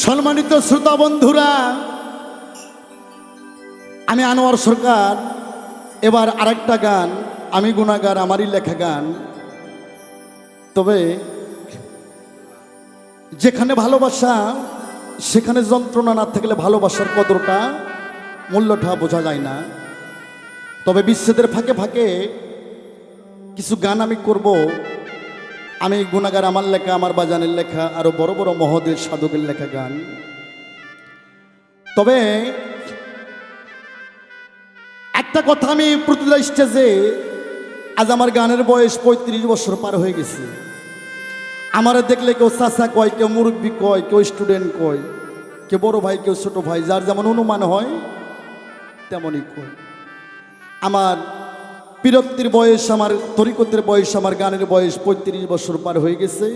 সম্মানিত শ্রোতা বন্ধুরা, আমি আনোয়ার সরকার। এবার আরেকটা গান, আমি গুনাহগার, আমারই লেখা গান। তবে যেখানে ভালোবাসা সেখানে যন্ত্রণা না থাকলে ভালোবাসার কদরটা, মূল্যটা বোঝা যায় না। তবে বিচ্ছেদের ফাঁকে ফাঁকে কিছু গান আমি করব। আমি গুনাহগার, আমার লেখা, আমার বাজানের লেখা, আরো বড় বড় মহোদের সাধকের লেখা গান। তবে একটা কথা আমি প্রতিটা স্টেজে, আজ আমার গানের বয়স 35 বছর পার হয়ে গেছে। আমারে দেখলে কেউ চাচা কয়, কেউ মুরব্বী কয়, কেউ স্টুডেন্ট কয়, কেউ বড় ভাই, কেউ ছোট ভাই, যার যেমন অনুমান হয় তেমনই কয়। আমার বিরক্তির বয়স, আমার তরিকতের বয়স, আমার গানের বয়স 35 বছর পার হয়ে গেছে।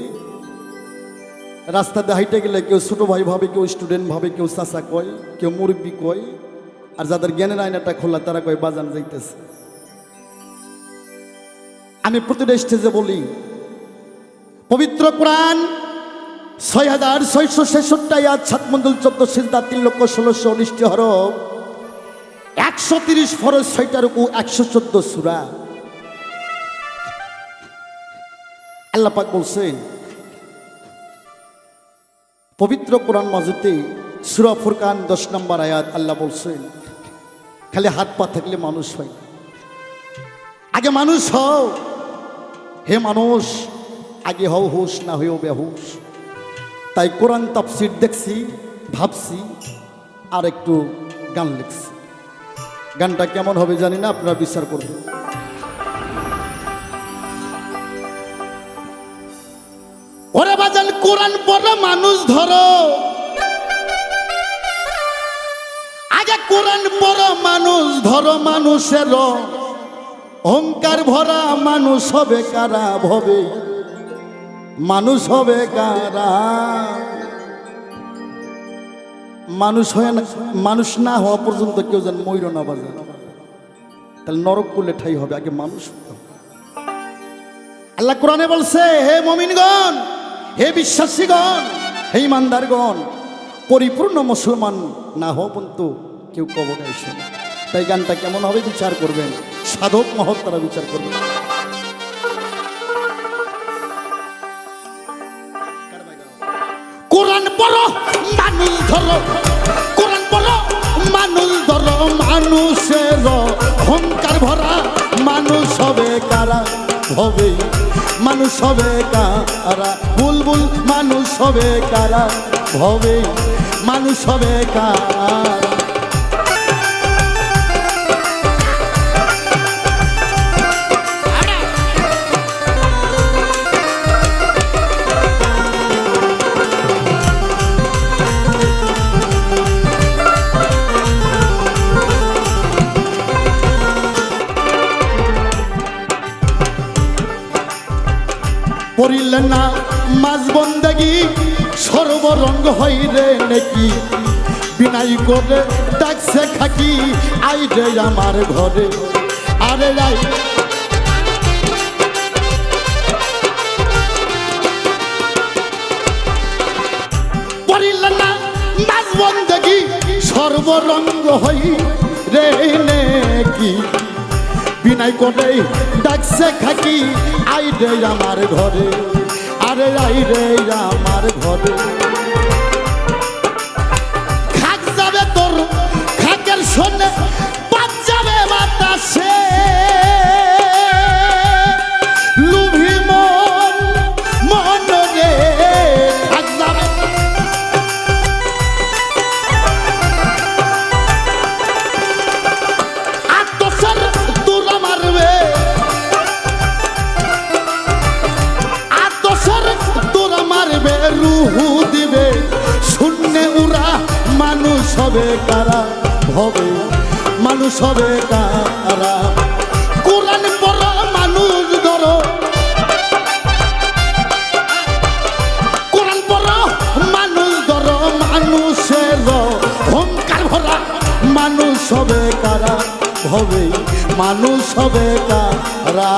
রাস্তাতে হাইটে গেলে কেউ ছোট ভাই ভাবে, কেউ স্টুডেন্ট ভাবে, কেউ চাচা কয়, কেউ মুরব্বী কয়, আর যাদের জ্ঞানের আয়নাটা খোলা তারা কয় বাজান যাইতেছে। আমি প্রতিটা স্টেজে বলি, পবিত্র কোরআন 6666 আয়াত, 7 মণ্ডল 14 সিজদা, 3,16,19 হরফ, 130 ফরজ, 6টা রুকু, 114 সূরা। আল্লাহ পাক বলছেন পবিত্র কোরআন মাজিদে সূরা ফুরকান 10 নম্বর আয়াত, আল্লাহ বলছেন খালি হাত পা থাকলে মানুষ হয় না, আগে মানুষ হও। হে মানুষ, আগে হও হুশ, না হয়েও বেহুশ। তাই কোরআন তাফসীর দেখছি, ভাবছি, আর একটু গান লিখছি। গানটা কেমন হবে জানি না, আপনারা বিচার করবেন। ওরে বাজান, কোরআন পড়া মানুষ ধরো, আগে কোরআন পড়া মানুষ ধরো। মানুষের অহংকার ভরা মানুষ হবে কারা ভবে, মানুষ হবে কারা। মানুষ হয় না, মানুষ না হওয়া পর্যন্ত কেউ যেন ময়ূর না বাজে, তাহলে নরক করলে ঠাই হবে। আগে মানুষ হতে হবে। আল্লাহ কোরআনে বলছে, হে মুমিনগণ, হে বিশ্বাসীগণ, হে ইমানদারগণ, পরিপূর্ণ মুসলমান না হওয়া পর্যন্ত কেউ কবরে আসে না। তাই গানটা কেমন হবে বিচার করবেন, সাধক মহৎ তারা বিচার করবেন। কোরআন পড়ো মানুষ ধরো, কোরআন পড়ো মানুষ ধরো। মানুষের অহংকার ভরা মানুষ হবে কারা হবে, মানুষ হবে কারা। বুলবুল মানুষ হবে কারা হবে, মানুষ হবে কারা। পড়িলেন না মাঝ বন্দেগি, সর্বরঙ্গ হইরে নাকি। বিনাই করে ডাকছে খাকি, আই রে আমার ঘরে। আরে রাই পড়িলেন না মাঝ বন্দেগি, সর্বরঙ্গ হই রে নাকি। বিনাই করে ডাকছে খাকি, আই রে আমার ঘরে। আরে আই রে আমার ঘরে। খাক যাবে তোর খাকের শোনে, বাদ যাবে বাতাসে। লুভি মন মন রে, খাক যাবে। আত্মসর তোরা মারবে, তোরা মারবে, রুহু দিবে শূন্যে উড়া। মানুষ হবে কারা হবে, মানুষ হবে কারা। কোরআন পড়া মানুষ ধরো, কোরআন পড়া মানুষ ধরো। মানুষের অহংকার ভরা মানুষ হবে কারা হবে, মানুষ হবে কারা।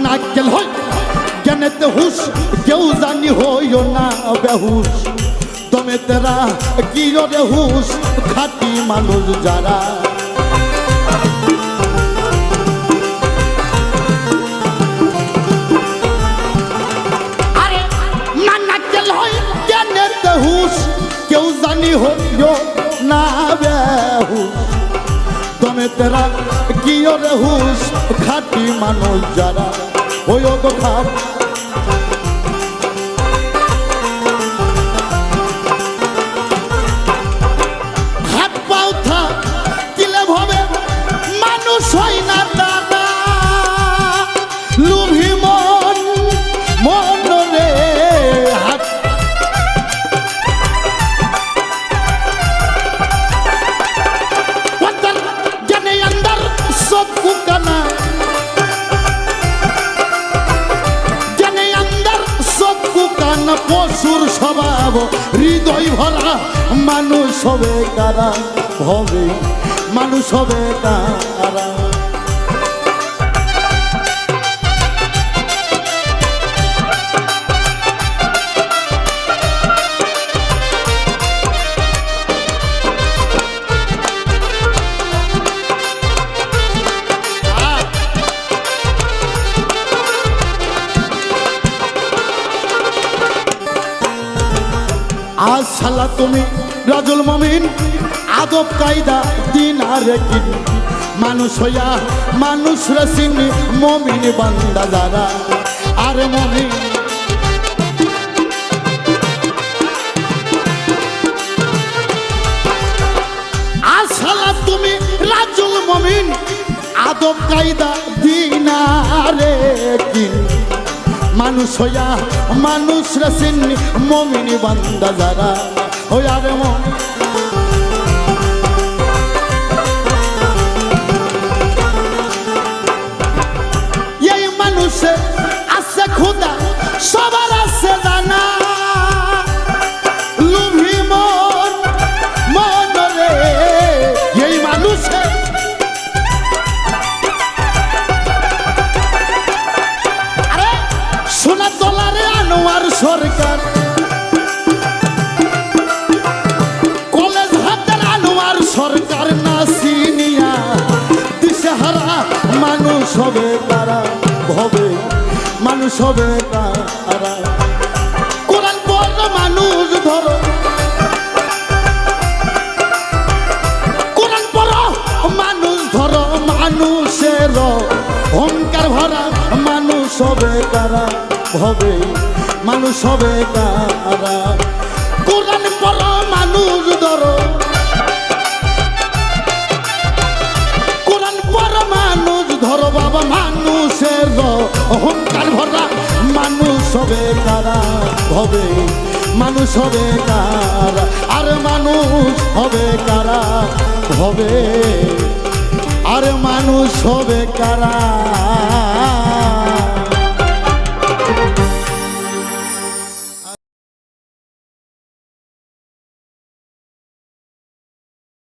নাকেল হয় জ্ঞানেতে হুশ কেউ জানি হইও না বেহুশ দমে তেরা কিরে হুশ খাঁটি মানুষ যারা হুশ কেউ জানি হইও না বেহুশ দমে তেরা কি রে হুশ খাঁটি মানুষ যারা হইও গো খাট হাত পাও থা কিলে ভাবে মানুষ হয় না দাদা লুভি মন মন রে হাত পশুর স্বভাব হৃদয় ভরা মানুষ হবে কারা হবে মানুষ হবে কারা আজ শালা তুমি রাজুল মমিন আদব কায়দা দিন আর কিন মানুষ হইয়া মানুষ রসিনি মমিন বান্দা যারা আর মমিন আজ শালা তুমি রাজুল মমিন আদব কায়দা দিন আর কিন মানুষ হইয়া মানুষ রসিনি মমিনী বান্দা যারা হইয়া রে এই মানুষে আছে খুদা সবার আছে জানা লুভি মন মন রে এই মানুষে সোনা দলারে আনোয়ার সরকার কলেজ হাতের আনোয়ার সরকার না সিনিয়া দিশেহারা মানুষ হবে তারা হবে মানুষ হবে তারা কোরআন পড় মানুষ ধরো কোরআন পড় মানুষ ধরো মানুষের অহংকার ভরা মানুষ হবে তারা হবে মানুষ হবে তারা কোরআন পড়ো মানুষ ধরো কোরআন পড়ো মানুষ ধরো বাবা মানুষের অহংকার ভরা মানুষ হবে তারা হবে মানুষ হবে তারা আর মানুষ হবে কারা হবে আর মানুষ হবে কারা